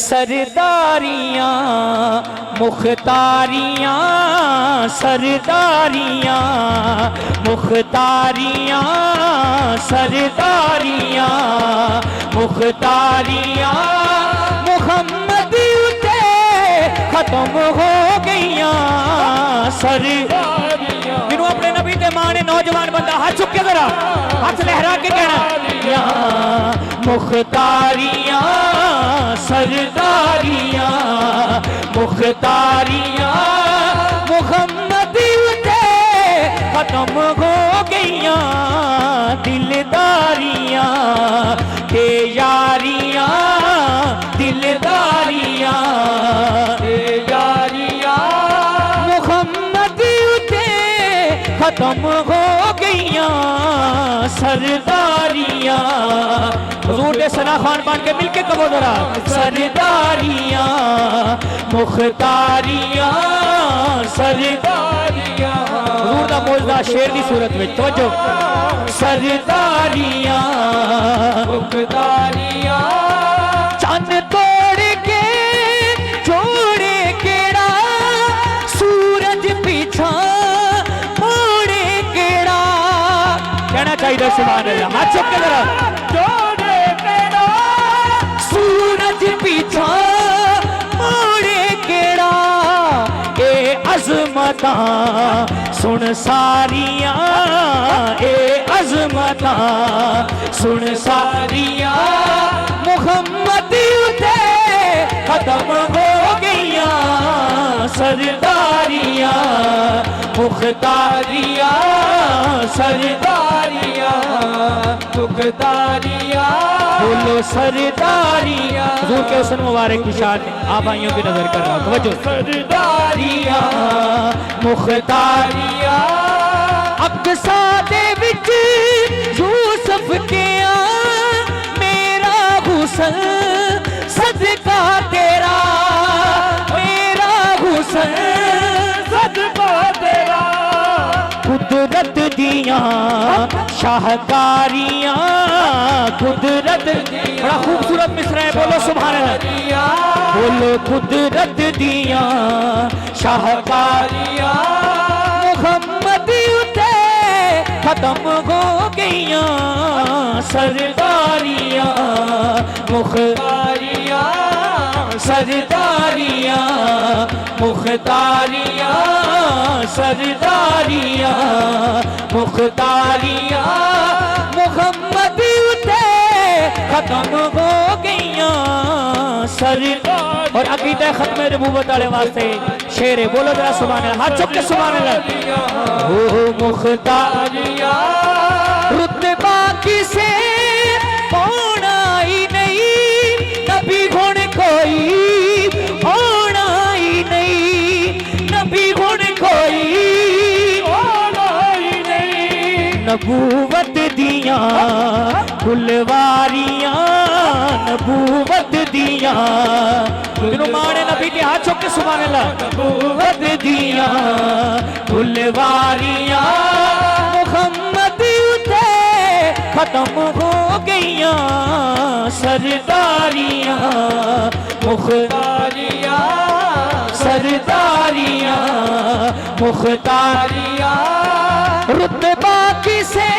सरदारियां मुख्तारियां सरदारियां मुख्तारियां सरदारियां मुख्तारियां मुहम्मद उते खत्म हो गईयां सरदारियां। मैनू अपने नबी ते मां ने नौजवान बंदा हाथ चुक के जरा हाथ लहरा के कहना मुख्तारियां सरदारियां मुख्तारियां मुहम्मद उते खत्म हो गईयां दिलदारियां ते यारियां दिलदारियां ते यारियां मुहम्मद उते खत्म हो गईयां सरदारियां। हुजूर दे सना खान बन के मिलके कहो जरा सरदारियां मुख्तारियां सरदारियां। हुजूर दा मौजूदा शेर दी सूरत में तवज्जो सरदारियां मुख्तारियां चन तोड़ के जोड़े केड़ा सूरज पीछा मोड़े केड़ा कहना चाहिए सुभान अल्लाह हाथ चुक के जरा जोड़े केड़ा सूरज पीछा मोड़े केड़ा ए अजमता सुन सारियां ए अजमता सुन सारियां मुहम्मद उते खत्म हो गईयां सरदारियां मुख्तारियां सरदारियां मुख्तारियां बोलो सरदारियां। हुजूर के हुस्न मुबारक की शान में आप भाइयों की नजर कर रहा हूं तवज्जो सरदारियां मुख्तारियां अक्सा दे विच यूसुफ के मेरा हुस्न सदका तेरा मेरा हुस्न सदका तेरा कुदरत दियां शाहकारियां कुदरत बड़ा खूबसूरत मिसरा है बोलो सुभान अल्लाह बोलो कुदरत दियां शाहकारियां मुहम्मद उते खत्म हो गईयां सरदारियां मुख्तारियां सरदारियां मुख्तारियां सरदारियां मुख्तारियां मुहम्मद उते खत्म हो गईयां सरदार। और अकीदा खत्म नबूवत वाले वास्ते शेर है बोलो जरा सुभान अल्लाह हाथ चुक के सुभान अल्लाह ओ मुख्तारियां रुतबा किसे होना ही नहीं नबी गुण कोई होना ही नहीं नबी गुण कोई होना ही नहीं नबूवत दियां फुलवारियां नबूवत दियां मां ने नबी के हाथ चुक के सुभान अल्लाह नबूवत दियां फुलवारियां मुहम्मद उते खत्म हो गईयां सरदारियां मुख्तारियां सरदारियां मुख्तारियां रुतबा किसे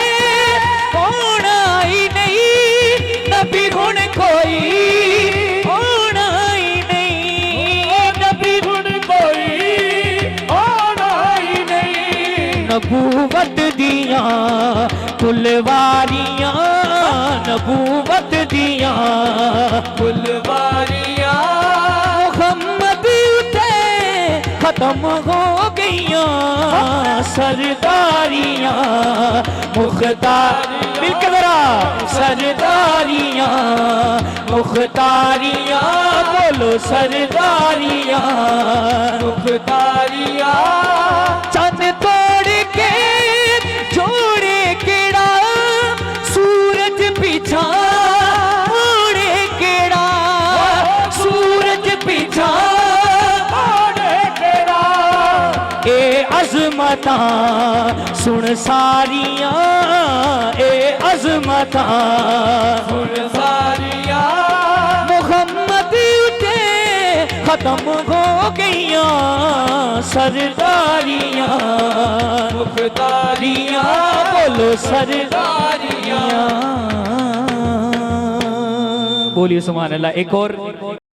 होना ही नहीं नबी गुण कोई होना ही नहीं नबी गुण कोई होना ही नहीं नबूवत दियां फुलवारियां नबूवत दियां फुलवारियां मुहम्मद उते खत्म हो गईयां सरदारियां मुख्तार मिलकर जरा सरदारियां मुख्तारियां बोलो सरदारियां मुख्तारियां चंद तोड़ के जोड़े केड़ा सूरज पीछा मोड़े केड़ा सूरज पीछा मोड़े केड़ा ए अजमता सुन सारियां ए अजमता सुन सारियां मुहम्मद उते खत्म हो गईया सरदारियां मुख्तारियां बोलो सरदारियां। बोलिए सुभान अल्लाह। एक और